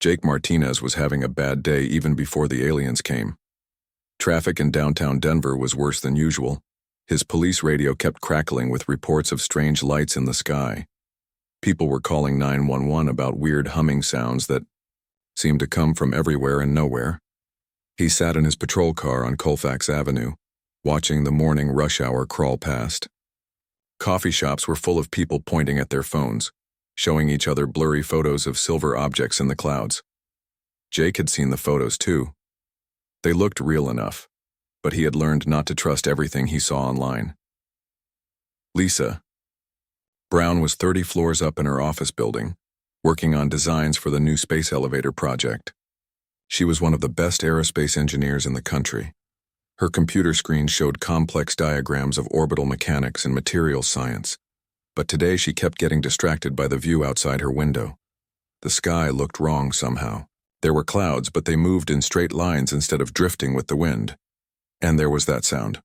Jake Martinez was having a bad day even before the aliens came. Traffic in downtown Denver was worse than usual. His police radio kept crackling with reports of strange lights in the sky. People were calling 911 about weird humming sounds that seemed to come from everywhere and nowhere. He sat in his patrol car on Colfax Avenue, watching the morning rush hour crawl past. Coffee shops were full of people pointing at their phones, showing each other blurry photos of silver objects in the clouds. Jake had seen the photos too. They looked real enough, but he had learned not to trust everything he saw online. Lisa Brown was 30 floors up in her office building, working on designs for the new space elevator project. She was one of the best aerospace engineers in the country. Her computer screen showed complex diagrams of orbital mechanics and materials science, but today she kept getting distracted by the view outside her window. The sky looked wrong somehow. There were clouds, but they moved in straight lines instead of drifting with the wind. And there was that sound,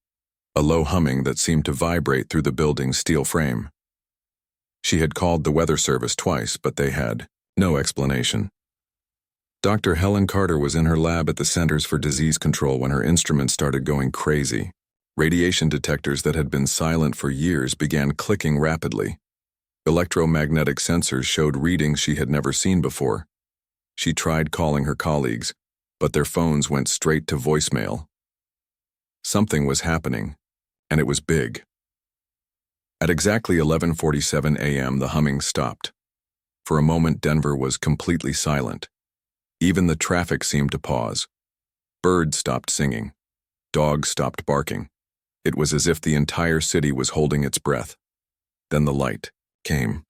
a low humming that seemed to vibrate through the building's steel frame. She had called the weather service twice, but they had no explanation. Dr. Helen Carter was in her lab at the Centers for Disease Control when her instruments started going crazy. Radiation detectors that had been silent for years began clicking rapidly. Electromagnetic sensors showed readings she had never seen before. She tried calling her colleagues, but their phones went straight to voicemail. Something was happening, and it was big. At exactly 11:47 a.m., the humming stopped. For a moment, Denver was completely silent. Even the traffic seemed to pause. Birds stopped singing. Dogs stopped barking. It was as if the entire city was holding its breath. Then the light came.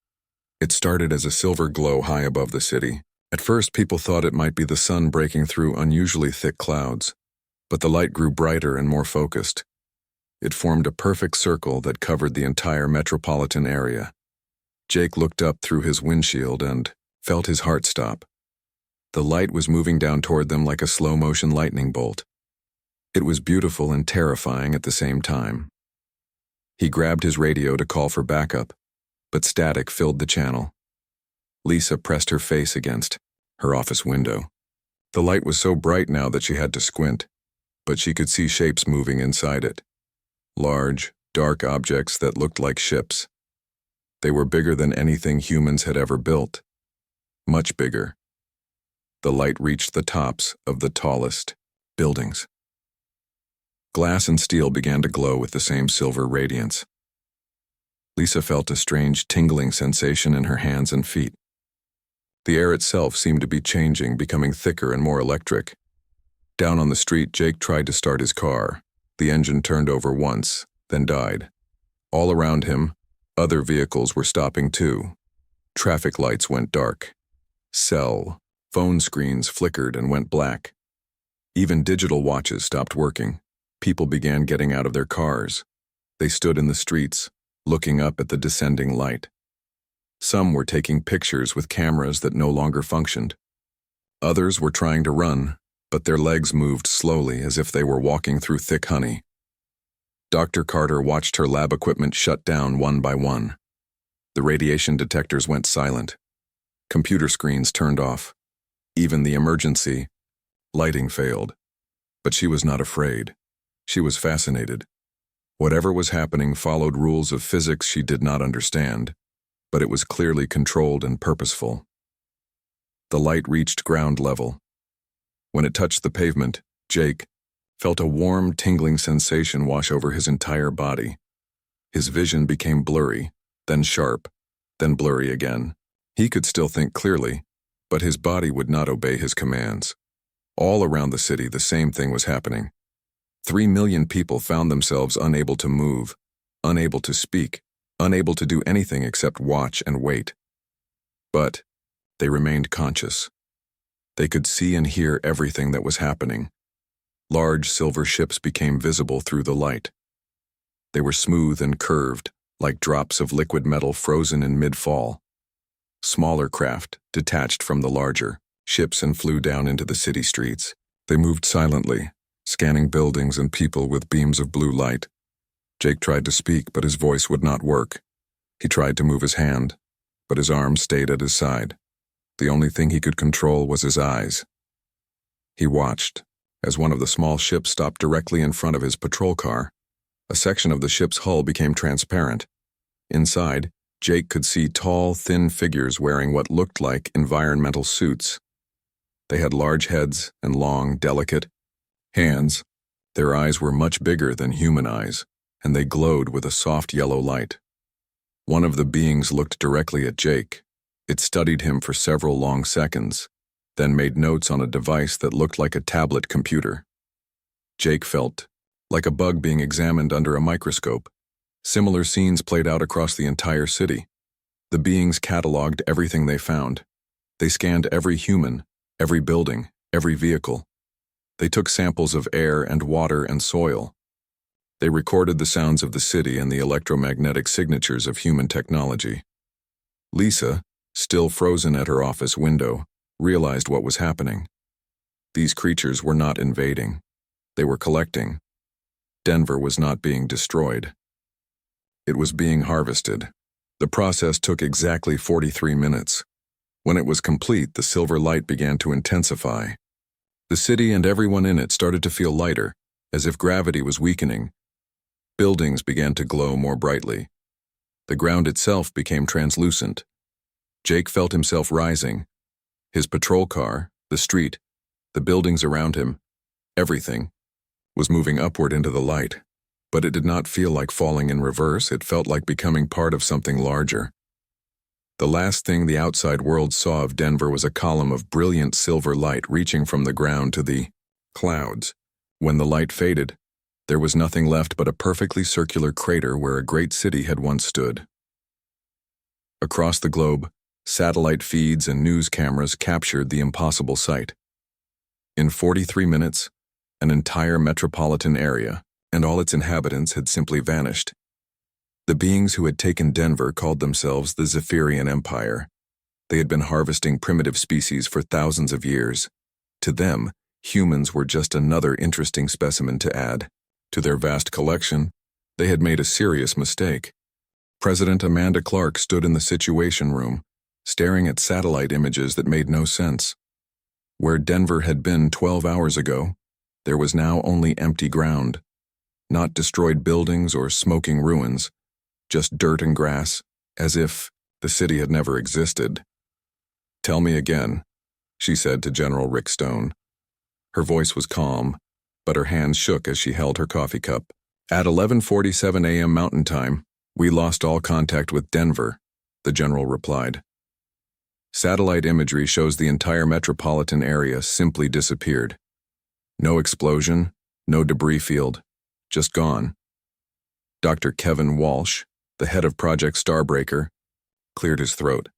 It started as a silver glow high above the city. At first, people thought it might be the sun breaking through unusually thick clouds, but the light grew brighter and more focused. It formed a perfect circle that covered the entire metropolitan area. Jake looked up through his windshield and felt his heart stop. The light was moving down toward them like a slow-motion lightning bolt. It was beautiful and terrifying at the same time. He grabbed his radio to call for backup, but static filled the channel. Lisa pressed her face against her office window. The light was so bright now that she had to squint, but she could see shapes moving inside it. Large, dark objects that looked like ships. They were bigger than anything humans had ever built. Much bigger. The light reached the tops of the tallest buildings. Glass and steel began to glow with the same silver radiance. Lisa felt a strange tingling sensation in her hands and feet. The air itself seemed to be changing, becoming thicker and more electric. Down on the street, Jake tried to start his car. The engine turned over once, then died. All around him, other vehicles were stopping too. Traffic lights went dark. Phone screens flickered and went black. Even digital watches stopped working. People began getting out of their cars. They stood in the streets, looking up at the descending light. Some were taking pictures with cameras that no longer functioned. Others were trying to run, but their legs moved slowly as if they were walking through thick honey. Dr. Carter watched her lab equipment shut down one by one. The radiation detectors went silent. Computer screens turned off. Even the emergency lighting failed. But she was not afraid. She was fascinated. Whatever was happening followed rules of physics she did not understand, but it was clearly controlled and purposeful. The light reached ground level. When it touched the pavement, Jake felt a warm, tingling sensation wash over his entire body. His vision became blurry, then sharp, then blurry again. He could still think clearly, but his body would not obey his commands. All around the city, the same thing was happening. 3 million people found themselves unable to move, unable to speak, unable to do anything except watch and wait. But they remained conscious. They could see and hear everything that was happening. Large silver ships became visible through the light. They were smooth and curved, like drops of liquid metal frozen in mid-fall. Smaller craft detached from the larger ships and flew down into the city streets. They moved silently, scanning buildings and people with beams of blue light. Jake tried to speak, but his voice would not work. He tried to move his hand, but his arm stayed at his side. The only thing he could control was his eyes. He watched as one of the small ships stopped directly in front of his patrol car. A section of the ship's hull became transparent. Inside, Jake could see tall, thin figures wearing what looked like environmental suits. They had large heads and long, delicate hands. Their eyes were much bigger than human eyes, and they glowed with a soft yellow light. One of the beings looked directly at Jake. It studied him for several long seconds, then made notes on a device that looked like a tablet computer. Jake felt like a bug being examined under a microscope. Similar scenes played out across the entire city. The beings cataloged everything they found. They scanned every human, every building, every vehicle. They took samples of air and water and soil. They recorded the sounds of the city and the electromagnetic signatures of human technology. Lisa, still frozen at her office window, realized what was happening. These creatures were not invading. They were collecting. Denver was not being destroyed. It was being harvested. The process took exactly 43 minutes. When it was complete, the silver light began to intensify. The city and everyone in it started to feel lighter, as if gravity was weakening. Buildings began to glow more brightly. The ground itself became translucent. Jake felt himself rising. His patrol car, the street, the buildings around him, everything, was moving upward into the light. But it did not feel like falling in reverse. It felt like becoming part of something larger. The last thing the outside world saw of Denver was a column of brilliant silver light reaching from the ground to the clouds. When the light faded, there was nothing left but a perfectly circular crater where a great city had once stood. Across the globe, satellite feeds and news cameras captured the impossible sight. In 43 minutes, an entire metropolitan area and all its inhabitants had simply vanished. The beings who had taken Denver called themselves the Zephyrian Empire. They had been harvesting primitive species for thousands of years. To them, humans were just another interesting specimen to add. To their vast collection, they had made a serious mistake. President Amanda Clark stood in the Situation Room, staring at satellite images that made no sense. Where Denver had been 12 hours ago, there was now only empty ground. Not destroyed buildings or smoking ruins, just dirt and grass, as if the city had never existed. "Tell me again," she said to General Rick Stone. Her voice was calm, but her hands shook as she held her coffee cup. "At 11:47 a.m. Mountain Time, we lost all contact with Denver," the general replied. "Satellite imagery shows the entire metropolitan area simply disappeared. No explosion, no debris field. Just gone." Dr. Kevin Walsh, the head of Project Starbreaker, cleared his throat.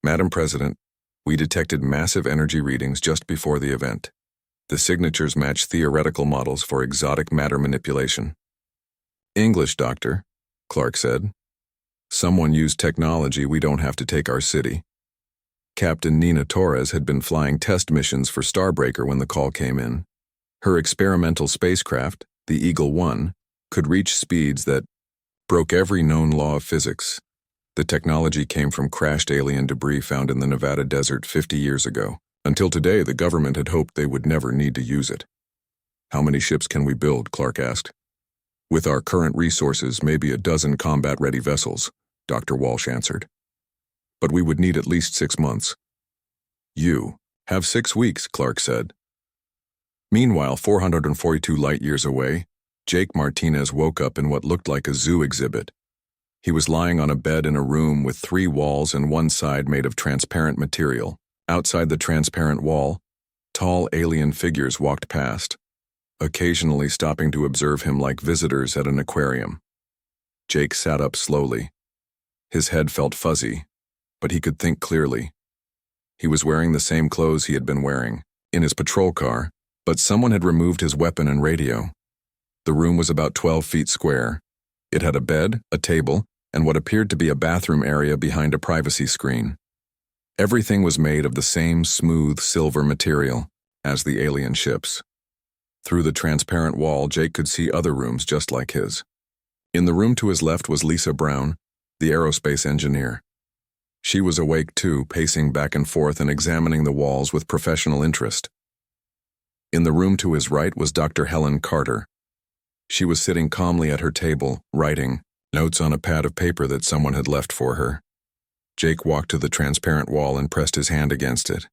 "Madam President, we detected massive energy readings just before the event. The signatures match theoretical models for exotic matter manipulation." "English, Doctor," Clark said. "Someone used technology we don't have to take our city." Captain Nina Torres had been flying test missions for Starbreaker when the call came in. Her experimental spacecraft, the Eagle 1, could reach speeds that broke every known law of physics. The technology came from crashed alien debris found in the Nevada desert 50 years ago. Until today, the government had hoped they would never need to use it. "How many ships can we build?" Clark asked. "With our current resources, maybe a dozen combat-ready vessels," Dr. Walsh answered. "But we would need at least 6 months." "You have 6 weeks," Clark said. Meanwhile, 442 light-years away, Jake Martinez woke up in what looked like a zoo exhibit. He was lying on a bed in a room with 3 walls and one side made of transparent material. Outside the transparent wall, tall alien figures walked past, occasionally stopping to observe him like visitors at an aquarium. Jake sat up slowly. His head felt fuzzy, but he could think clearly. He was wearing the same clothes he had been wearing in his patrol car, but someone had removed his weapon and radio. The room was about 12 feet square. It had a bed, a table, and what appeared to be a bathroom area behind a privacy screen. Everything was made of the same smooth silver material as the alien ships. Through the transparent wall, Jake could see other rooms just like his. In the room to his left was Lisa Brown, the aerospace engineer. She was awake too, pacing back and forth and examining the walls with professional interest. In the room to his right was Dr. Helen Carter. She was sitting calmly at her table, writing notes on a pad of paper that someone had left for her. Jake walked to the transparent wall and pressed his hand against it.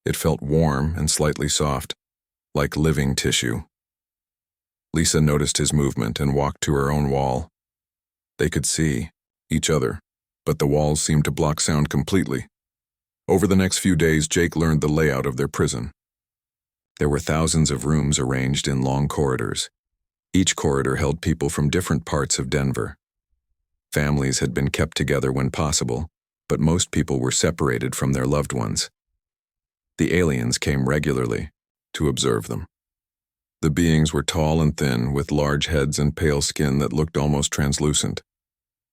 It felt warm and slightly soft, like living tissue. Lisa noticed his movement and walked to her own wall. They could see each other, but the walls seemed to block sound completely. Over the next few days, Jake learned the layout of their prison. There were thousands of rooms arranged in long corridors. Each corridor held people from different parts of Denver. Families had been kept together when possible, but most people were separated from their loved ones. The aliens came regularly to observe them. The beings were tall and thin, with large heads and pale skin that looked almost translucent.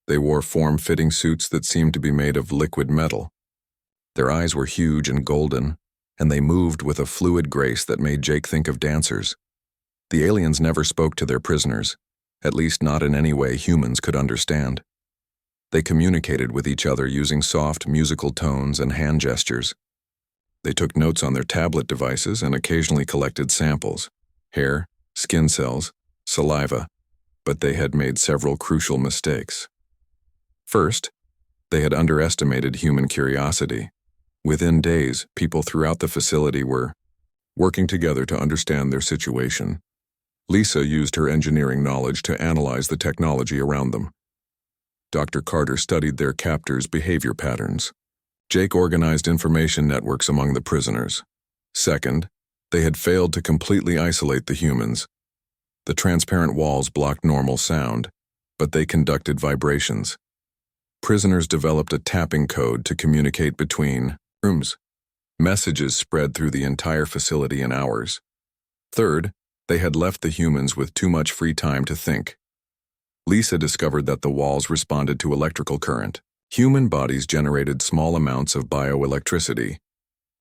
They wore form-fitting suits that seemed to be made of liquid metal. Their eyes were huge and golden, and they moved with a fluid grace that made Jake think of dancers. The aliens never spoke to their prisoners, at least not in any way humans could understand. They communicated with each other using soft, musical tones and hand gestures. They took notes on their tablet devices and occasionally collected samples, hair, skin cells, saliva, but they had made several crucial mistakes. First, they had underestimated human curiosity. Within days, people throughout the facility were working together to understand their situation. Lisa used her engineering knowledge to analyze the technology around them. Dr. Carter studied their captors' behavior patterns. Jake organized information networks among the prisoners. Second, they had failed to completely isolate the humans. The transparent walls blocked normal sound, but they conducted vibrations. Prisoners developed a tapping code to communicate between rooms. Messages spread through the entire facility in hours. Third, they had left the humans with too much free time to think. Lisa discovered that the walls responded to electrical current. Human bodies generated small amounts of bioelectricity,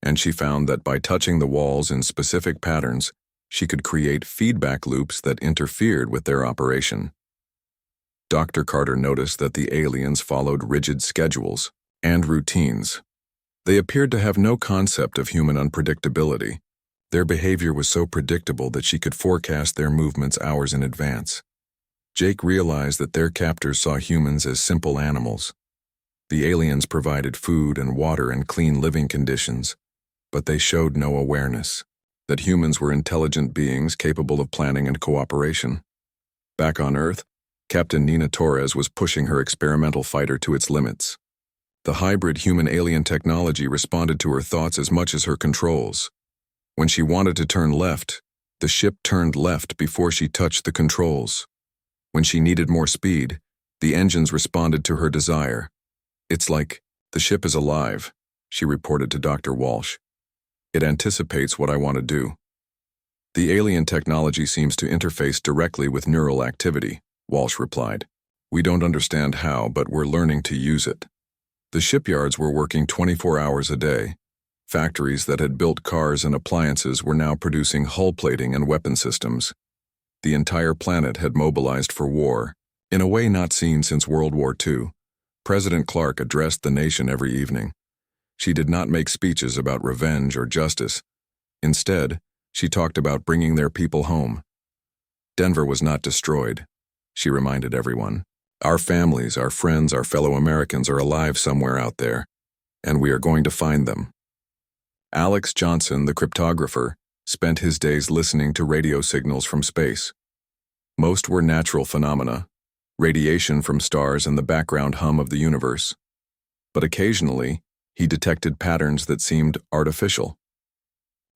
and she found that by touching the walls in specific patterns, she could create feedback loops that interfered with their operation. Dr. Carter noticed that the aliens followed rigid schedules and routines. They appeared to have no concept of human unpredictability. Their behavior was so predictable that she could forecast their movements hours in advance. Jake realized that their captors saw humans as simple animals. The aliens provided food and water and clean living conditions, but they showed no awareness that humans were intelligent beings capable of planning and cooperation. Back on Earth, Captain Nina Torres was pushing her experimental fighter to its limits. The hybrid human-alien technology responded to her thoughts as much as her controls. When she wanted to turn left, the ship turned left before she touched the controls. When she needed more speed, the engines responded to her desire. "It's like, the ship is alive," she reported to Dr. Walsh. "It anticipates what I want to do." "The alien technology seems to interface directly with neural activity," Walsh replied. "We don't understand how, but we're learning to use it." The shipyards were working 24 hours a day. Factories that had built cars and appliances were now producing hull plating and weapon systems. The entire planet had mobilized for war, in a way not seen since World War II. President Clark addressed the nation every evening. She did not make speeches about revenge or justice. Instead, she talked about bringing their people home. Denver was not destroyed, she reminded everyone. Our families, our friends, our fellow Americans are alive somewhere out there, and we are going to find them. Alex Johnson, the cryptographer, spent his days listening to radio signals from space. Most were natural phenomena, radiation from stars and the background hum of the universe. But occasionally, he detected patterns that seemed artificial.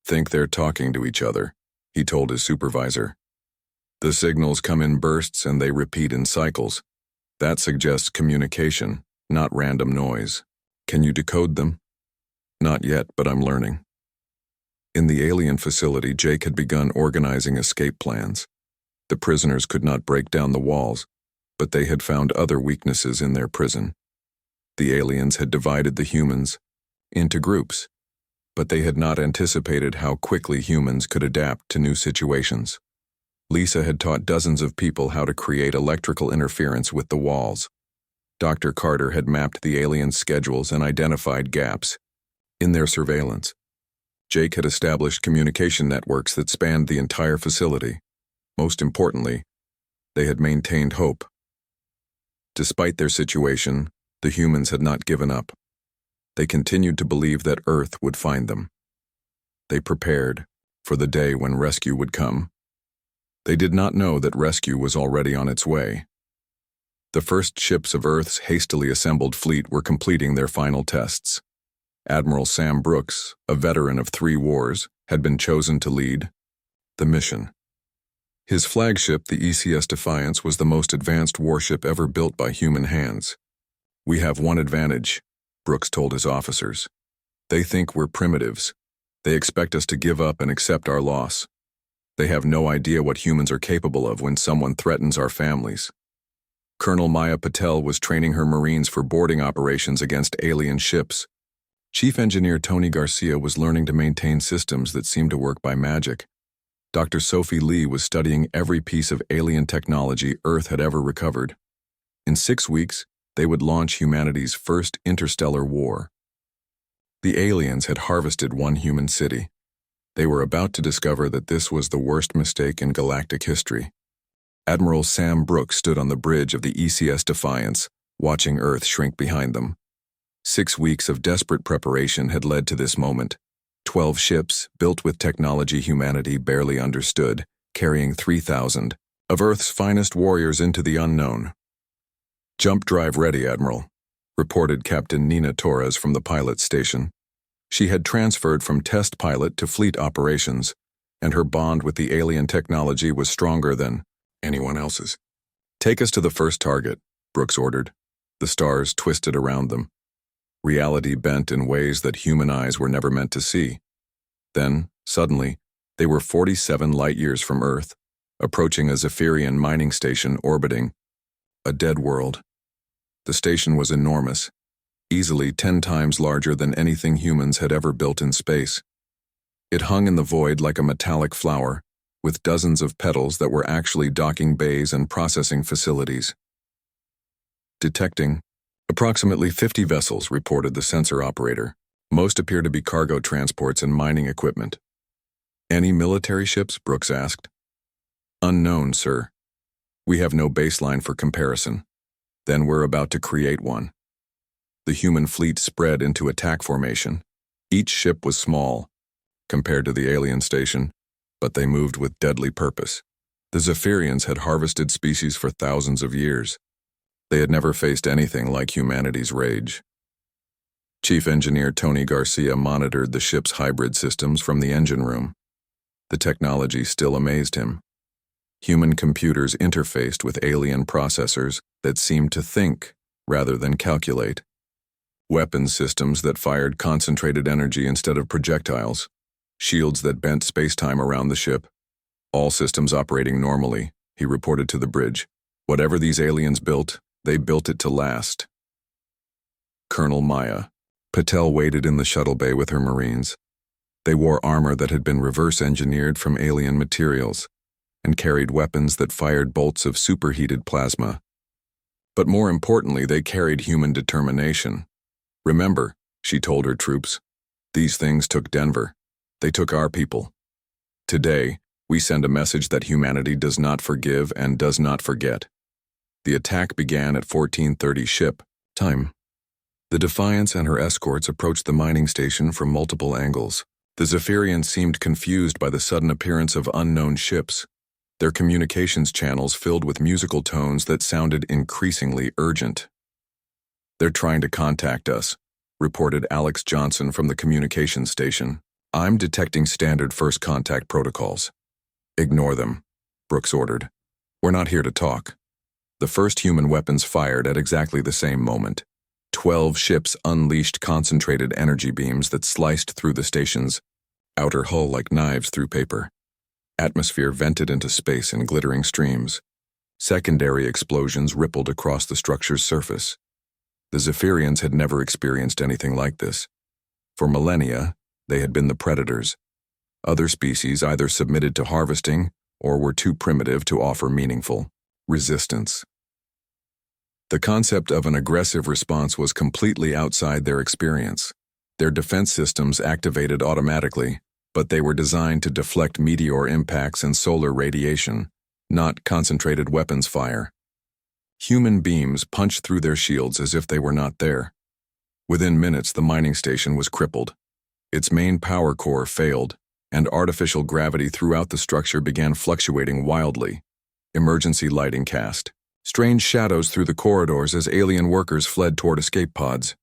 "Think they're talking to each other," he told his supervisor. "The signals come in bursts and they repeat in cycles. That suggests communication, not random noise. Can you decode them?" "Not yet, but I'm learning." In the alien facility, Jake had begun organizing escape plans. The prisoners could not break down the walls, but they had found other weaknesses in their prison. The aliens had divided the humans into groups, but they had not anticipated how quickly humans could adapt to new situations. Lisa had taught dozens of people how to create electrical interference with the walls. Dr. Carter had mapped the aliens' schedules and identified gaps in their surveillance. Jake had established communication networks that spanned the entire facility. Most importantly, they had maintained hope. Despite their situation, the humans had not given up. They continued to believe that Earth would find them. They prepared for the day when rescue would come. They did not know that rescue was already on its way. The first ships of Earth's hastily assembled fleet were completing their final tests. Admiral Sam Brooks, a veteran of 3 wars, had been chosen to lead the mission. His flagship, the ECS Defiance, was the most advanced warship ever built by human hands. "We have one advantage," Brooks told his officers. "They think we're primitives. They expect us to give up and accept our loss. They have no idea what humans are capable of when someone threatens our families." Colonel Maya Patel was training her Marines for boarding operations against alien ships. Chief Engineer Tony Garcia was learning to maintain systems that seemed to work by magic. Dr. Sophie Lee was studying every piece of alien technology Earth had ever recovered. In 6 weeks, they would launch humanity's first interstellar war. The aliens had harvested one human city. They were about to discover that this was the worst mistake in galactic history. Admiral Sam Brooks stood on the bridge of the ECS Defiance, watching Earth shrink behind them. 6 weeks of desperate preparation had led to this moment. 12 ships, built with technology humanity barely understood, carrying 3,000 of Earth's finest warriors into the unknown. "Jump drive ready, Admiral," reported Captain Nina Torres from the pilot station. She had transferred from test pilot to fleet operations, and her bond with the alien technology was stronger than anyone else's. "Take us to the first target," Brooks ordered. The stars twisted around them. Reality bent in ways that human eyes were never meant to see. Then, suddenly, they were 47 light-years from Earth, approaching a Zephyrian mining station orbiting a dead world. The station was enormous, easily 10 times larger than anything humans had ever built in space. It hung in the void like a metallic flower, with dozens of petals that were actually docking bays and processing facilities. "Detecting approximately 50 vessels," reported the sensor operator. "Most appear to be cargo transports and mining equipment." "Any military ships?" Brooks asked. "Unknown, sir. We have no baseline for comparison. Then we're about to create one." The human fleet spread into attack formation. Each ship was small, compared to the alien station, but they moved with deadly purpose. The Zephyrians had harvested species for thousands of years. They had never faced anything like humanity's rage. Chief Engineer Tony Garcia monitored the ship's hybrid systems from the engine room. The technology still amazed him. Human computers interfaced with alien processors that seemed to think rather than calculate. Weapons systems that fired concentrated energy instead of projectiles. Shields that bent space-time around the ship. "All systems operating normally," he reported to the bridge. "Whatever these aliens built, they built it to last." Colonel Maya Patel waited in the shuttle bay with her Marines. They wore armor that had been reverse-engineered from alien materials and carried weapons that fired bolts of superheated plasma. But more importantly, they carried human determination. "Remember," she told her troops, "these things took Denver. They took our people. Today, we send a message that humanity does not forgive and does not forget." The attack began at 14:30 ship time. The Defiance and her escorts approached the mining station from multiple angles. The Zephyrians seemed confused by the sudden appearance of unknown ships, their communications channels filled with musical tones that sounded increasingly urgent. "They're trying to contact us," reported Alex Johnson from the communications station. "I'm detecting standard first contact protocols." "Ignore them," Brooks ordered. "We're not here to talk." The first human weapons fired at exactly the same moment. 12 ships unleashed concentrated energy beams that sliced through the station's outer hull like knives through paper. Atmosphere vented into space in glittering streams. Secondary explosions rippled across the structure's surface. The Zephyrians had never experienced anything like this. For millennia, they had been the predators. Other species either submitted to harvesting or were too primitive to offer meaningful resistance. The concept of an aggressive response was completely outside their experience. Their defense systems activated automatically, but they were designed to deflect meteor impacts and solar radiation, not concentrated weapons fire. Human beams punched through their shields as if they were not there. Within minutes, the mining station was crippled. Its main power core failed, and artificial gravity throughout the structure began fluctuating wildly. Emergency lighting cast strange shadows through the corridors as alien workers fled toward escape pods.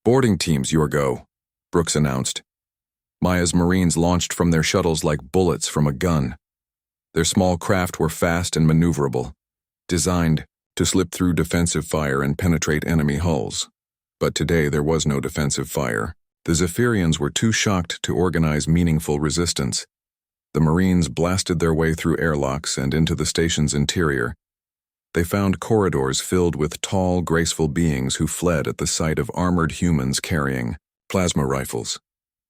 "Boarding teams, your go," Brooks announced. Maya's Marines launched from their shuttles like bullets from a gun. Their small craft were fast and maneuverable, designed to slip through defensive fire and penetrate enemy hulls. But today there was no defensive fire. The Zephyrians were too shocked to organize meaningful resistance. The Marines blasted their way through airlocks and into the station's interior. They found corridors filled with tall, graceful beings who fled at the sight of armored humans carrying plasma rifles.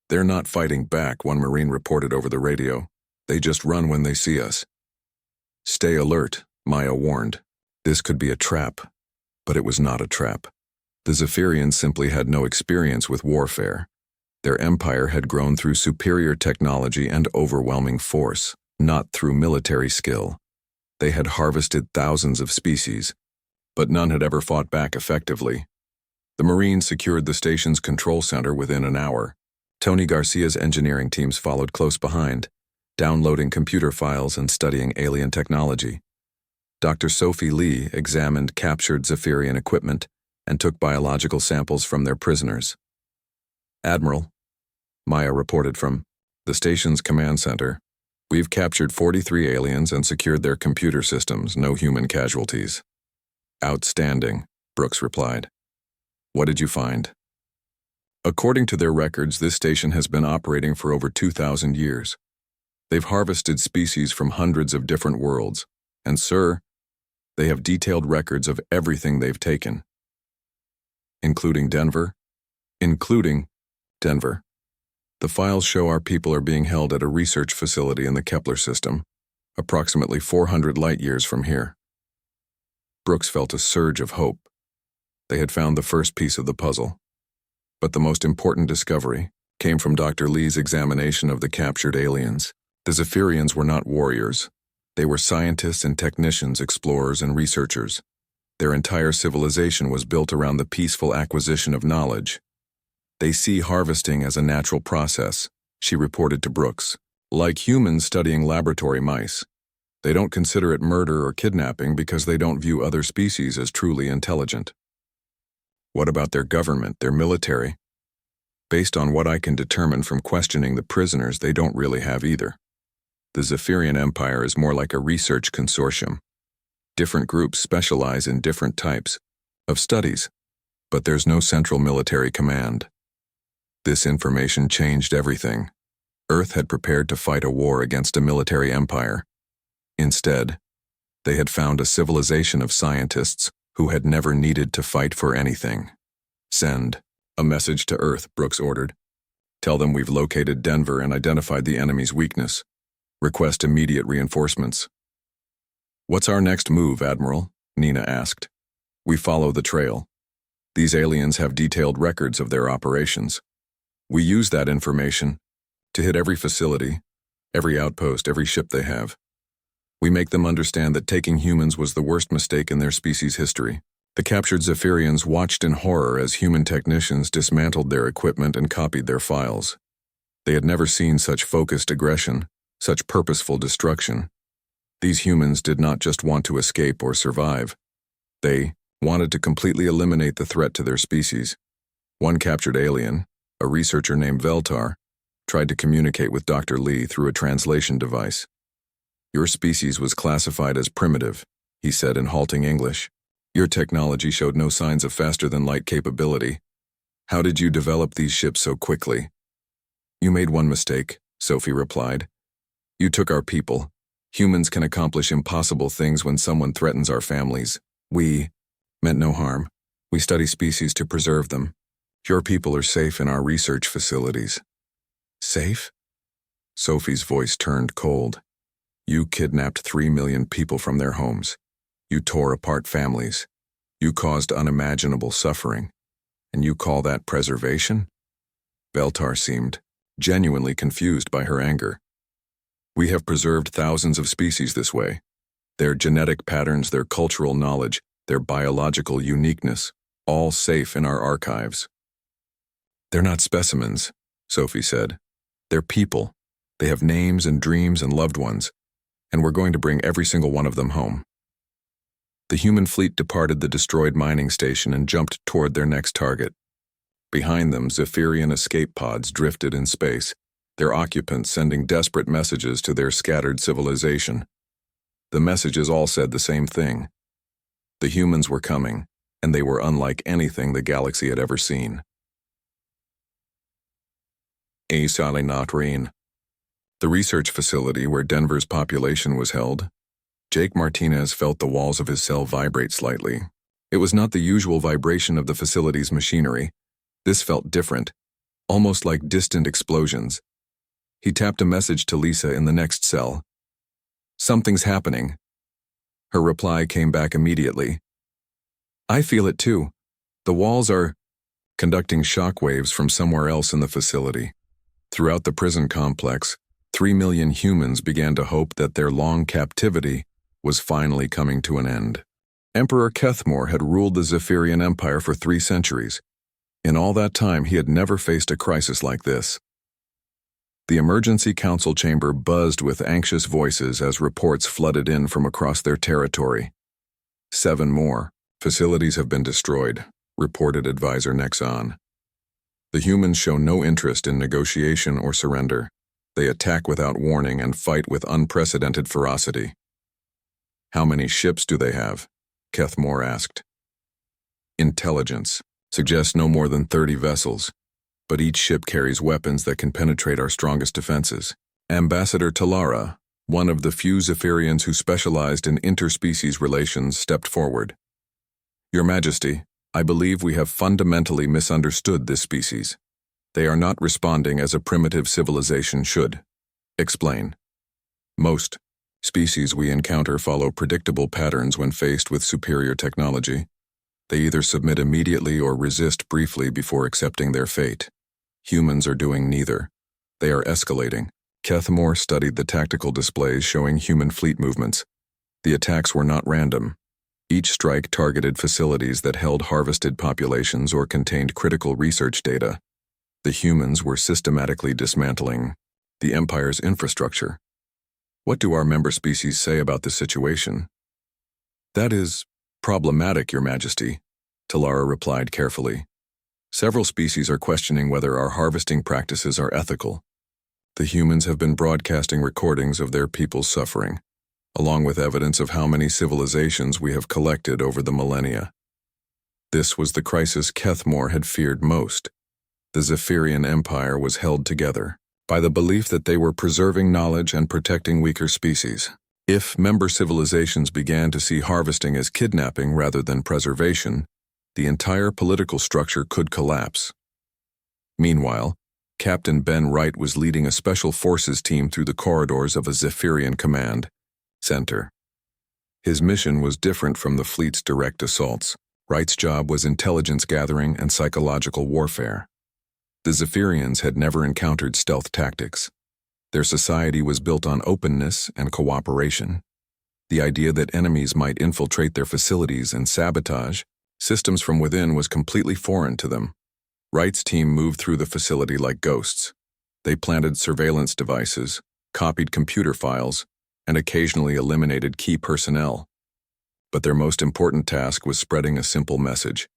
"They're not fighting back," one Marine reported over the radio. "They just run when they see us." "Stay alert," Maya warned. This could be a trap, but it was not a trap. The Zephyrians simply had no experience with warfare. Their empire had grown through superior technology and overwhelming force, not through military skill. They had harvested thousands of species, but none had ever fought back effectively. The Marines secured the station's control center within an hour. Tony Garcia's engineering teams followed close behind, downloading computer files and studying alien technology. Dr. Sophie Lee examined captured Zephyrian equipment and took biological samples from their prisoners. "Admiral," Maya reported from the station's command center, "we've captured 43 aliens and secured their computer systems, no human casualties." "Outstanding," Brooks replied. "What did you find?" "According to their records, this station has been operating for over 2,000 years. They've harvested species from hundreds of different worlds, and sir, they have detailed records of everything they've taken." "Including Denver?" "Including Denver. The files show our people are being held at a research facility in the Kepler system, approximately 400 light-years from here." Brooks felt a surge of hope. They had found the first piece of the puzzle. But the most important discovery came from Dr. Lee's examination of the captured aliens. The Zephyrians were not warriors. They were scientists and technicians, explorers and researchers. Their entire civilization was built around the peaceful acquisition of knowledge. "They see harvesting as a natural process," she reported to Brooks, "like humans studying laboratory mice. They don't consider it murder or kidnapping because they don't view other species as truly intelligent." "What about their government, their military?" "Based on what I can determine from questioning the prisoners, they don't really have either. The Zephyrian Empire is more like a research consortium. Different groups specialize in different types of studies, but there's no central military command." This information changed everything. Earth had prepared to fight a war against a military empire. Instead, they had found a civilization of scientists who had never needed to fight for anything. "Send a message to Earth," Brooks ordered. "Tell them we've located Denver and identified the enemy's weakness. Request immediate reinforcements." "What's our next move, Admiral?" Nina asked. "We follow the trail. These aliens have detailed records of their operations. We use that information to hit every facility, every outpost, every ship they have. We make them understand that taking humans was the worst mistake in their species' history." The captured Zephyrians watched in horror as human technicians dismantled their equipment and copied their files. They had never seen such focused aggression, such purposeful destruction. These humans did not just want to escape or survive. They wanted to completely eliminate the threat to their species. One captured alien, a researcher named Veltar, tried to communicate with Dr. Lee through a translation device. "Your species was classified as primitive," he said in halting English. "Your technology showed no signs of faster-than-light capability. How did you develop these ships so quickly?" "You made one mistake," Sophie replied. "You took our people. Humans can accomplish impossible things when someone threatens our families. We meant no harm. We study species to preserve them. Your people are safe in our research facilities." "Safe?" Sophie's voice turned cold. "You kidnapped 3 million people from their homes. You tore apart families. You caused unimaginable suffering, and you call that preservation? Beltar seemed genuinely confused by her anger. We have preserved thousands of species this way. Their genetic patterns, their cultural knowledge, their biological uniqueness, all safe in our archives. They're not specimens, Sophie said. They're people. They have names and dreams and loved ones, and we're going to bring every single one of them home. The human fleet departed the destroyed mining station and jumped toward their next target. Behind them, Zephyrian escape pods drifted in space, their occupants sending desperate messages to their scattered civilization. The messages all said the same thing. The humans were coming, and they were unlike anything the galaxy had ever seen. Narration. The research facility where Denver's population was held. Jake Martinez felt the walls of his cell vibrate slightly. It was not the usual vibration of the facility's machinery. This felt different, almost like distant explosions. He tapped a message to Lisa in the next cell. "Something's happening." Her reply came back immediately. "I feel it too. The walls are conducting shock waves from somewhere else in the facility." Throughout the prison complex, 3 million humans began to hope that their long captivity was finally coming to an end. Emperor Kethmore had ruled the Zephyrian Empire for 3 centuries. In all that time, he had never faced a crisis like this. The emergency council chamber buzzed with anxious voices as reports flooded in from across their territory. 7 more facilities have been destroyed, reported Advisor Nexon. The humans show no interest in negotiation or surrender. They attack without warning and fight with unprecedented ferocity. "How many ships do they have?" Kethmore asked. "Intelligence suggests no more than 30 vessels, but each ship carries weapons that can penetrate our strongest defenses." Ambassador Talara, one of the few Zephyrians who specialized in interspecies relations, stepped forward. "Your Majesty, I believe we have fundamentally misunderstood this species. They are not responding as a primitive civilization should." "Explain." "Most species we encounter follow predictable patterns when faced with superior technology. They either submit immediately or resist briefly before accepting their fate. Humans are doing neither. They are escalating." Kethmore studied the tactical displays showing human fleet movements. The attacks were not random. Each strike targeted facilities that held harvested populations or contained critical research data. The humans were systematically dismantling the Empire's infrastructure. "What do our member species say about this situation?" "That is problematic, Your Majesty," Talara replied carefully. "Several species are questioning whether our harvesting practices are ethical. The humans have been broadcasting recordings of their people's suffering, along with evidence of how many civilizations we have collected over the millennia." This was the crisis Kethmore had feared most. The Zephyrian Empire was held together by the belief that they were preserving knowledge and protecting weaker species. If member civilizations began to see harvesting as kidnapping rather than preservation, the entire political structure could collapse. Meanwhile, Captain Ben Wright was leading a special forces team through the corridors of a Zephyrian command center. His mission was different from the fleet's direct assaults. Wright's job was intelligence gathering and psychological warfare. The Zephyrians had never encountered stealth tactics. Their society was built on openness and cooperation. The idea that enemies might infiltrate their facilities and sabotage systems from within was completely foreign to them. Wright's team moved through the facility like ghosts. They planted surveillance devices, copied computer files, and occasionally eliminated key personnel. But their most important task was spreading a simple message.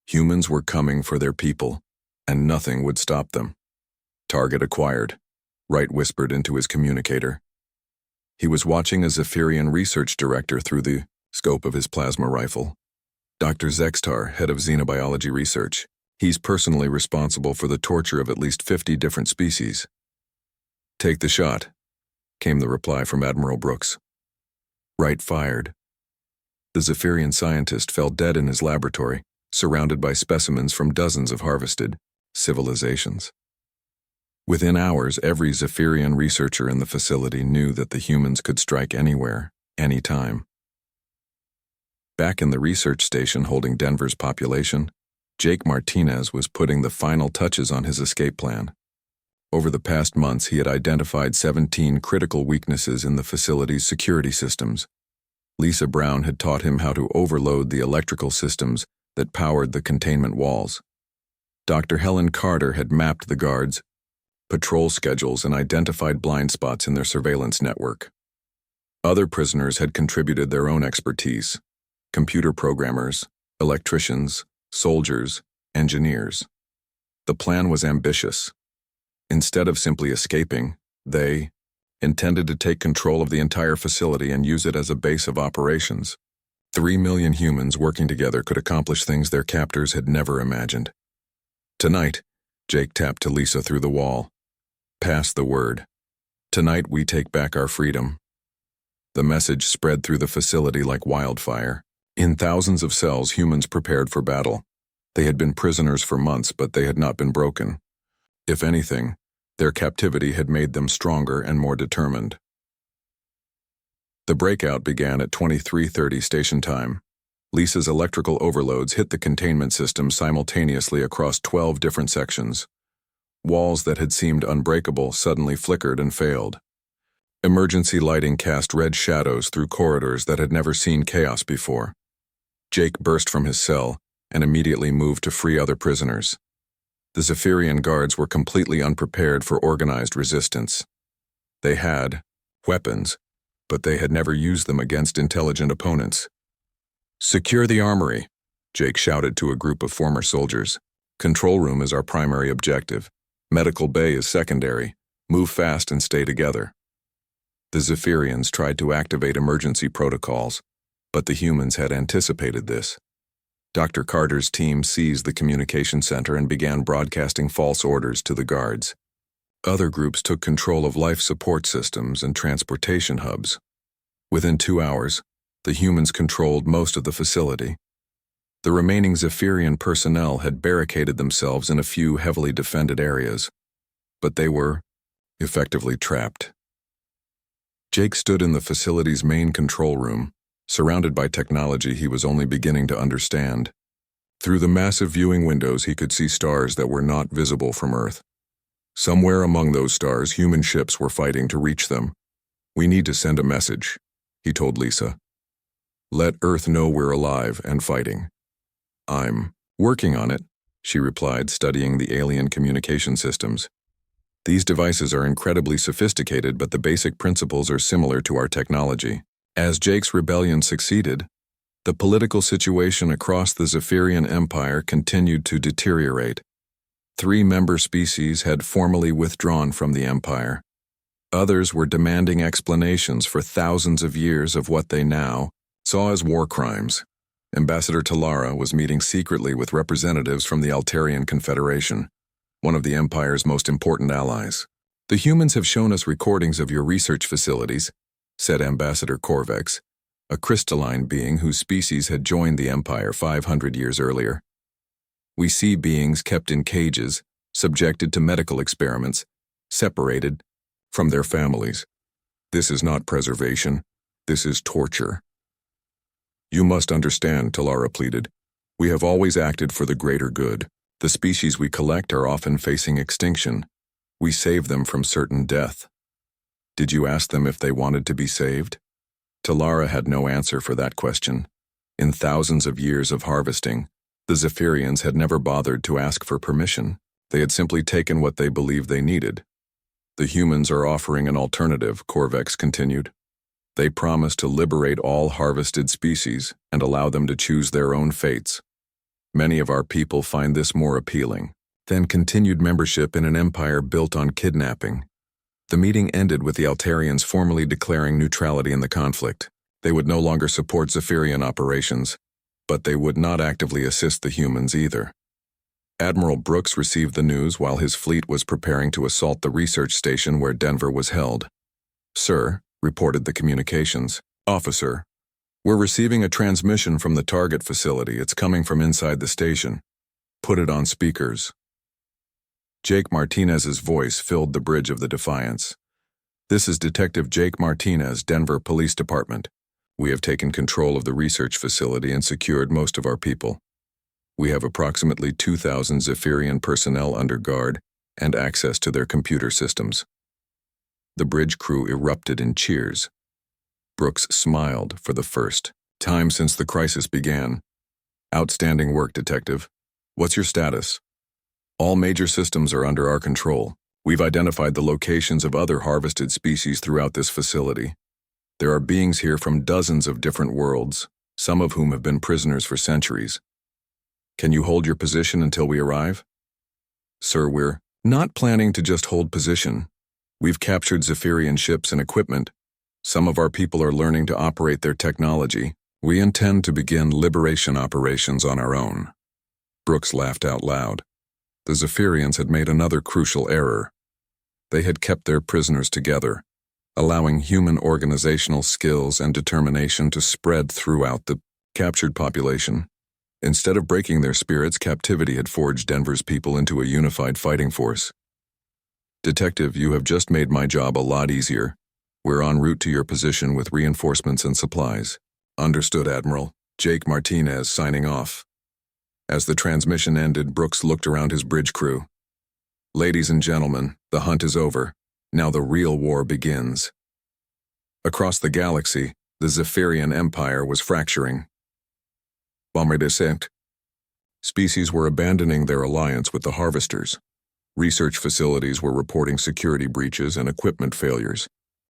Humans were coming for their people, and nothing would stop them. "Target acquired," Wright whispered into his communicator. He was watching a Zephyrian research director through the scope of his plasma rifle. Dr. Zextar, head of xenobiology research. He's personally responsible for the torture of at least 50 different species. "Take the shot," came the reply from Admiral Brooks. Wright fired. The Zephyrian scientist fell dead in his laboratory, surrounded by specimens from dozens of harvested civilizations. Within hours, every Zephyrian researcher in the facility knew that the humans could strike anywhere, anytime. Back in the research station holding Denver's population, Jake Martinez was putting the final touches on his escape plan. Over the past months, he had identified 17 critical weaknesses in the facility's security systems. Lisa Brown had taught him how to overload the electrical systems that powered the containment walls. Dr. Helen Carter had mapped the guards' patrol schedules and identified blind spots in their surveillance network. Other prisoners had contributed their own expertise: computer programmers, electricians, soldiers, engineers. The plan was ambitious. Instead of simply escaping, they intended to take control of the entire facility and use it as a base of operations. 3 million humans working together could accomplish things their captors had never imagined. Tonight, Jake tapped to Lisa through the wall. Pass the word. Tonight we take back our freedom. The message spread through the facility like wildfire. In thousands of cells, humans prepared for battle. They had been prisoners for months, but they had not been broken. If anything, their captivity had made them stronger and more determined. The breakout began at 23:30 station time. Lisa's electrical overloads hit the containment system simultaneously across 12 different sections. Walls that had seemed unbreakable suddenly flickered and failed. Emergency lighting cast red shadows through corridors that had never seen chaos before. Jake burst from his cell and immediately moved to free other prisoners. The Zephyrian guards were completely unprepared for organized resistance. They had weapons, but they had never used them against intelligent opponents. "Secure the armory," Jake shouted to a group of former soldiers. "Control room is our primary objective. Medical bay is secondary. Move fast and stay together." The Zephyrians tried to activate emergency protocols, but the humans had anticipated this. Dr. Carter's team seized the communication center and began broadcasting false orders to the guards. Other groups took control of life support systems and transportation hubs. Within 2 hours, the humans controlled most of the facility. The remaining Zephyrian personnel had barricaded themselves in a few heavily defended areas, but they were effectively trapped. Jake stood in the facility's main control room, surrounded by technology he was only beginning to understand. Through the massive viewing windows, he could see stars that were not visible from Earth. Somewhere among those stars, human ships were fighting to reach them. "We need to send a message," he told Lisa. "Let Earth know we're alive and fighting." "I'm working on it," she replied, studying the alien communication systems. "These devices are incredibly sophisticated, but the basic principles are similar to our technology." As Jake's rebellion succeeded, the political situation across the Zephyrian Empire continued to deteriorate. 3 member species had formally withdrawn from the Empire. Others were demanding explanations for thousands of years of what they now saw as war crimes. Ambassador Talara was meeting secretly with representatives from the Altarian Confederation, one of the Empire's most important allies. "The humans have shown us recordings of your research facilities," said Ambassador Corvex, a crystalline being whose species had joined the Empire 500 years earlier. "We see beings kept in cages, subjected to medical experiments, separated from their families. This is not preservation, this is torture." "You must understand," Talara pleaded. "We have always acted for the greater good. The species we collect are often facing extinction. We save them from certain death." "Did you ask them if they wanted to be saved?" Talara had no answer for that question. In thousands of years of harvesting, the Zephyrians had never bothered to ask for permission. They had simply taken what they believed they needed. "The humans are offering an alternative," Corvex continued. "They promise to liberate all harvested species and allow them to choose their own fates. Many of our people find this more appealing than continued membership in an empire built on kidnapping." The meeting ended with the Altarians formally declaring neutrality in the conflict. They would no longer support Zephyrian operations, but they would not actively assist the humans either. Admiral Brooks received the news while his fleet was preparing to assault the research station where Denver was held. "Sir," reported the communications officer, "we're receiving a transmission from the target facility. It's coming from inside the station. Put it on speakers." Jake Martinez's voice filled the bridge of the Defiance. "This is Detective Jake Martinez, Denver Police Department. We have taken control of the research facility and secured most of our people. We have approximately 2,000 Zephyrian personnel under guard and access to their computer systems." The bridge crew erupted in cheers. Brooks smiled for the first time since the crisis began. "Outstanding work, Detective. What's your status?" "All major systems are under our control. We've identified the locations of other harvested species throughout this facility. There are beings here from dozens of different worlds, some of whom have been prisoners for centuries. Can you hold your position until we arrive?" "Sir, we're not planning to just hold position. We've captured Zephyrian ships and equipment. Some of our people are learning to operate their technology. We intend to begin liberation operations on our own." Brooks laughed out loud. The Zephyrians had made another crucial error. They had kept their prisoners together, allowing human organizational skills and determination to spread throughout the captured population. Instead of breaking their spirits, captivity had forged Denver's people into a unified fighting force. "Detective, you have just made my job a lot easier. We're en route to your position with reinforcements and supplies." "Understood, Admiral." Jake Martinez signing off. As the transmission ended, Brooks looked around his bridge crew. "Ladies and gentlemen, the hunt is over. Now the real war begins." Across the galaxy, the Zephyrian Empire was fracturing. Species were abandoning their alliance with the Harvesters. Research facilities were reporting security breaches and equipment failures.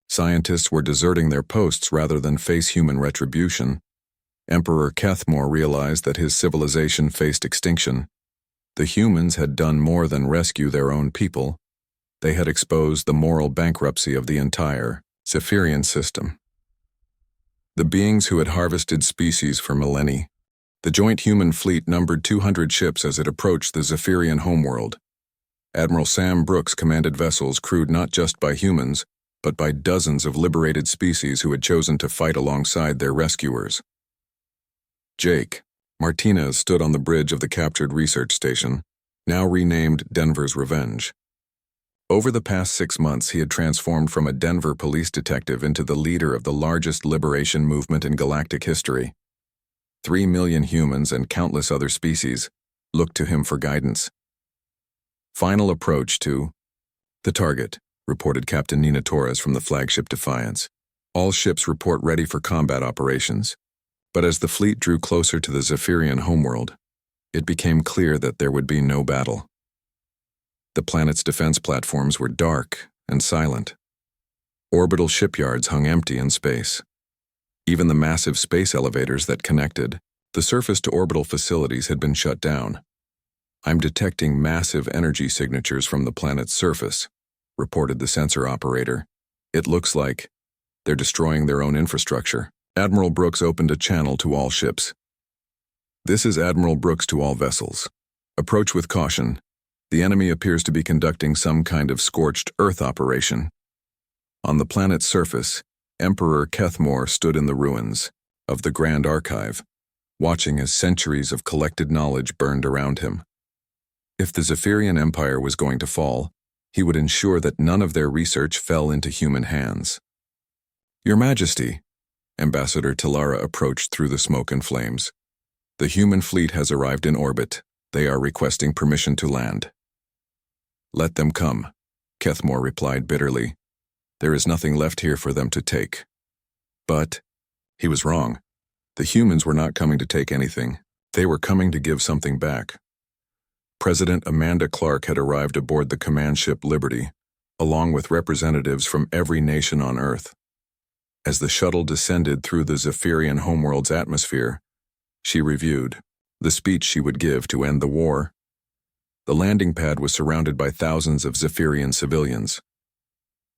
Scientists were deserting their posts rather than face human retribution. Emperor Kethmore realized that his civilization faced extinction. The humans had done more than rescue their own people. They had exposed the moral bankruptcy of the entire Zephyrian system. The beings who had harvested species for millennia. The joint human fleet numbered 200 ships as it approached the Zephyrian homeworld. Admiral Sam Brooks commanded vessels crewed not just by humans, but by dozens of liberated species who had chosen to fight alongside their rescuers. Jake Martinez stood on the bridge of the captured research station, now renamed Denver's Revenge. Over the past 6 months, he had transformed from a Denver police detective into the leader of the largest liberation movement in galactic history. 3 million humans and countless other species looked to him for guidance. "Final approach to the target," reported Captain Nina Torres from the flagship Defiance. "All ships report ready for combat operations." But as the fleet drew closer to the Zephyrian homeworld, it became clear that there would be no battle. The planet's defense platforms were dark and silent. Orbital shipyards hung empty in space. Even the massive space elevators that connected the surface-to-orbital facilities had been shut down. "I'm detecting massive energy signatures from the planet's surface," reported the sensor operator. "It looks like they're destroying their own infrastructure." Admiral Brooks opened a channel to all ships. "This is Admiral Brooks to all vessels. Approach with caution. The enemy appears to be conducting some kind of scorched earth operation." On the planet's surface, Emperor Kethmore stood in the ruins of the Grand Archive, watching as centuries of collected knowledge burned around him. If the Zephyrian Empire was going to fall, he would ensure that none of their research fell into human hands. "Your Majesty," Ambassador Talara approached through the smoke and flames. "The human fleet has arrived in orbit. They are requesting permission to land." "Let them come," Kethmore replied bitterly. "There is nothing left here for them to take." But he was wrong. The humans were not coming to take anything. They were coming to give something back. President Amanda Clark had arrived aboard the command ship Liberty, along with representatives from every nation on Earth. As the shuttle descended through the Zephyrian homeworld's atmosphere, she reviewed the speech she would give to end the war. The landing pad was surrounded by thousands of Zephyrian civilians.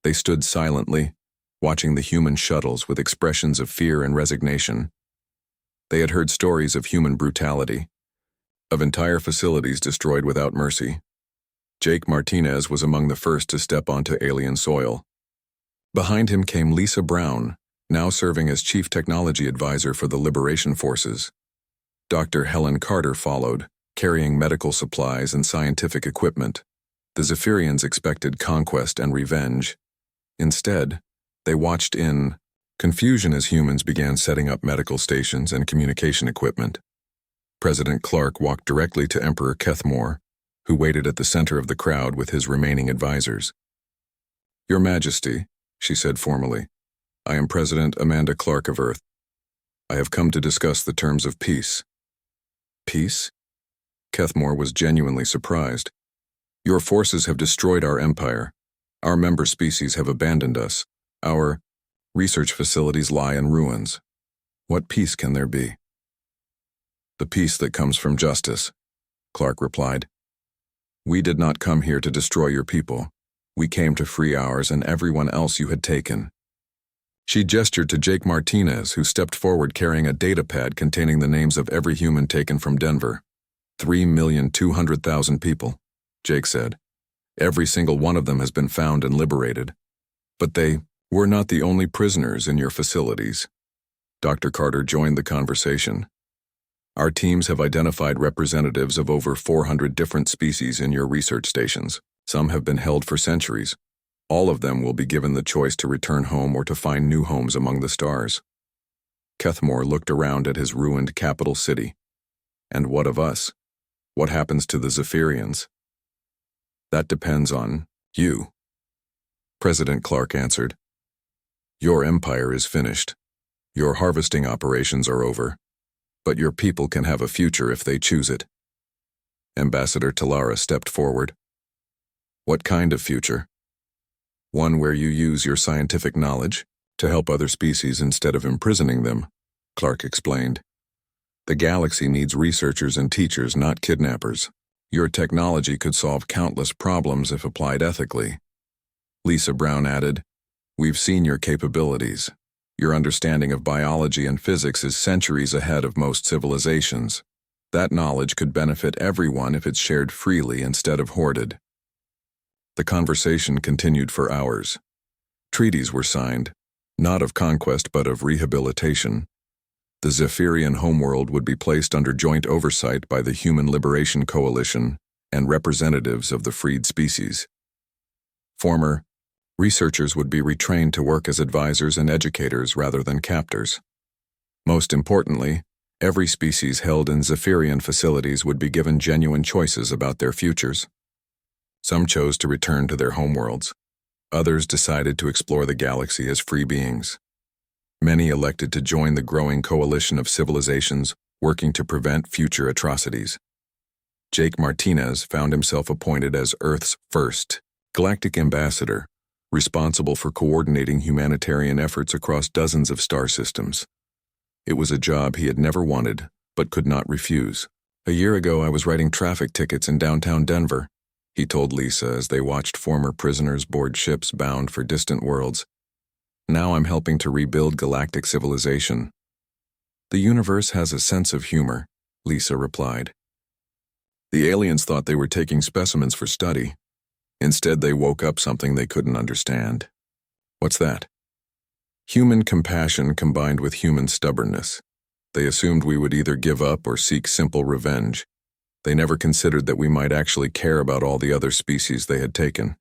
They stood silently, watching the human shuttles with expressions of fear and resignation. They had heard stories of human brutality, of entire facilities destroyed without mercy. Jake Martinez was among the first to step onto alien soil. Behind him came Lisa Brown, now serving as Chief Technology Advisor for the Liberation Forces. Dr. Helen Carter followed, carrying medical supplies and scientific equipment. The Zephyrians expected conquest and revenge. Instead, they watched in Confusion as humans began setting up medical stations and communication equipment. President Clark walked directly to Emperor Kethmore, who waited at the center of the crowd with his remaining advisors. "Your Majesty," she said formally, "I am President Amanda Clark of Earth. I have come to discuss the terms of peace." "Peace?" Kethmore was genuinely surprised. "Your forces have destroyed our empire. Our member species have abandoned us. Our research facilities lie in ruins. What peace can there be?" "The peace that comes from justice," Clark replied. "We did not come here to destroy your people. We came to free ours and everyone else you had taken." She gestured to Jake Martinez, who stepped forward carrying a data pad containing the names of every human taken from Denver. 3,200,000 people, Jake said. "Every single one of them has been found and liberated. But they were not the only prisoners in your facilities." Dr. Carter joined the conversation. "Our teams have identified representatives of over 400 different species in your research stations. Some have been held for centuries. All of them will be given the choice to return home or to find new homes among the stars." Kethmore looked around at his ruined capital city. "And what of us? What happens to the Zephyrians?" "That depends on you," President Clark answered. "Your empire is finished. Your harvesting operations are over. But your people can have a future if they choose it." Ambassador Talara stepped forward. "What kind of future?" "One where you use your scientific knowledge to help other species instead of imprisoning them," Clark explained. "The galaxy needs researchers and teachers, not kidnappers. Your technology could solve countless problems if applied ethically." Lisa Brown added, "We've seen your capabilities. Your understanding of biology and physics is centuries ahead of most civilizations. That knowledge could benefit everyone if it's shared freely instead of hoarded." The conversation continued for hours. Treaties were signed, not of conquest but of rehabilitation. The Zephyrian homeworld would be placed under joint oversight by the Human Liberation Coalition and representatives of the freed species. Former researchers would be retrained to work as advisors and educators rather than captors. Most importantly, every species held in Zephyrian facilities would be given genuine choices about their futures. Some chose to return to their homeworlds. Others decided to explore the galaxy as free beings. Many elected to join the growing coalition of civilizations working to prevent future atrocities. Jake Martinez found himself appointed as Earth's first Galactic Ambassador, responsible for coordinating humanitarian efforts across dozens of star systems. It was a job he had never wanted, but could not refuse. "A year ago I was writing traffic tickets in downtown Denver," he told Lisa as they watched former prisoners board ships bound for distant worlds. "Now I'm helping to rebuild galactic civilization." "The universe has a sense of humor," Lisa replied. "The aliens thought they were taking specimens for study. Instead, they woke up something they couldn't understand." "What's that?" "Human compassion combined with human stubbornness. They assumed we would either give up or seek simple revenge. They never considered that we might actually care about all the other species they had taken."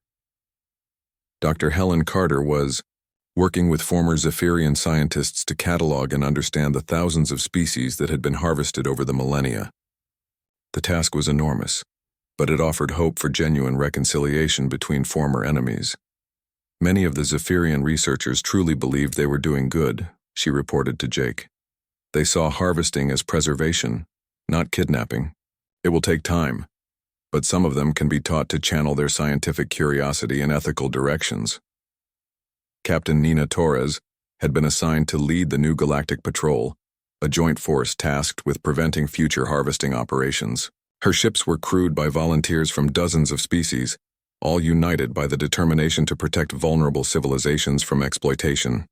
Dr. Helen Carter was working with former Zephyrian scientists to catalog and understand the thousands of species that had been harvested over the millennia. The task was enormous, but it offered hope for genuine reconciliation between former enemies. "Many of the Zephyrian researchers truly believed they were doing good," she reported to Jake. "They saw harvesting as preservation, not kidnapping. It will take time, but some of them can be taught to channel their scientific curiosity in ethical directions." Captain Nina Torres had been assigned to lead the new Galactic Patrol, a joint force tasked with preventing future harvesting operations. Her ships were crewed by volunteers from dozens of species, all united by the determination to protect vulnerable civilizations from exploitation.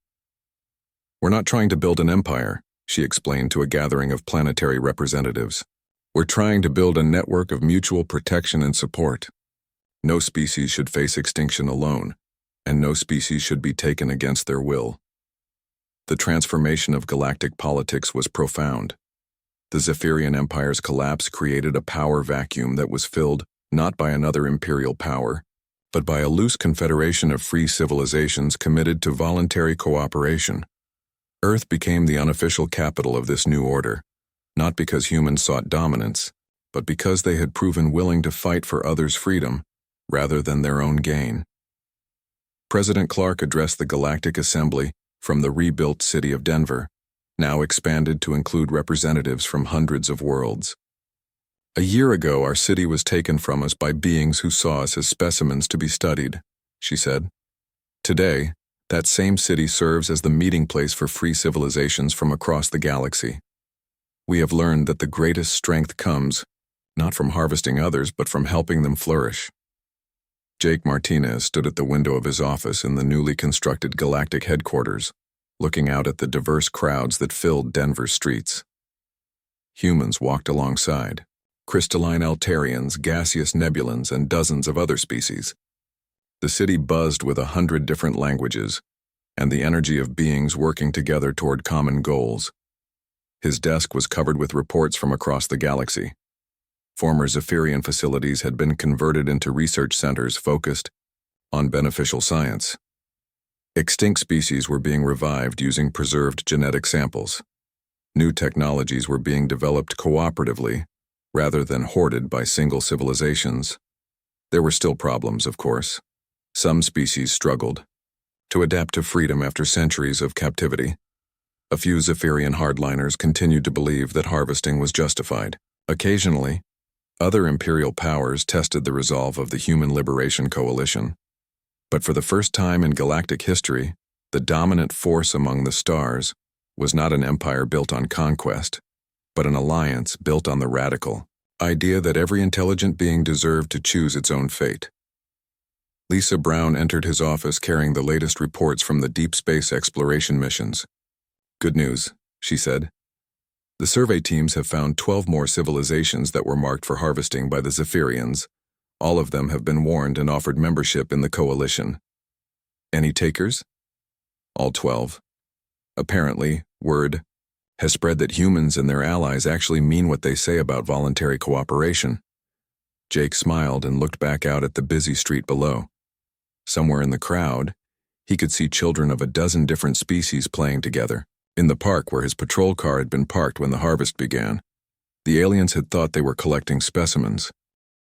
"We're not trying to build an empire," she explained to a gathering of planetary representatives. "We're trying to build a network of mutual protection and support. No species should face extinction alone, and no species should be taken against their will." The transformation of galactic politics was profound. The Zephyrian Empire's collapse created a power vacuum that was filled not by another imperial power, but by a loose confederation of free civilizations committed to voluntary cooperation. Earth became the unofficial capital of this new order, not because humans sought dominance, but because they had proven willing to fight for others' freedom rather than their own gain. President Clark addressed the Galactic Assembly from the rebuilt city of Denver, now expanded to include representatives from hundreds of worlds. A year ago, our city was taken from us by beings who saw us as specimens to be studied, she said. Today, that same city serves as the meeting place for free civilizations from across the galaxy. We have learned that the greatest strength comes, not from harvesting others, but from helping them flourish. Jake Martinez stood at the window of his office in the newly constructed Galactic headquarters, looking out at the diverse crowds that filled Denver's streets. Humans walked alongside, crystalline Altarians, gaseous nebulans, and dozens of other species. The city buzzed with 100 different languages, and the energy of beings working together toward common goals. His desk was covered with reports from across the galaxy. Former Zephyrian facilities had been converted into research centers focused on beneficial science. Extinct species were being revived using preserved genetic samples. New technologies were being developed cooperatively, rather than hoarded by single civilizations. There were still problems, of course. Some species struggled to adapt to freedom after centuries of captivity. A few Zephyrian hardliners continued to believe that harvesting was justified. Occasionally, other imperial powers tested the resolve of the Human Liberation Coalition. But for the first time in galactic history, the dominant force among the stars was not an empire built on conquest, but an alliance built on the radical idea that every intelligent being deserved to choose its own fate. Lisa Brown entered his office carrying the latest reports from the deep space exploration missions. "Good news," she said. "The survey teams have found 12 more civilizations that were marked for harvesting by the Zephyrians. All of them have been warned and offered membership in the coalition." "Any takers?" "All 12. Apparently, word has spread that humans and their allies actually mean what they say about voluntary cooperation." Jake smiled and looked back out at the busy street below. Somewhere in the crowd, he could see children of a dozen different species playing together. In the park where his patrol car had been parked when the harvest began, the aliens had thought they were collecting specimens.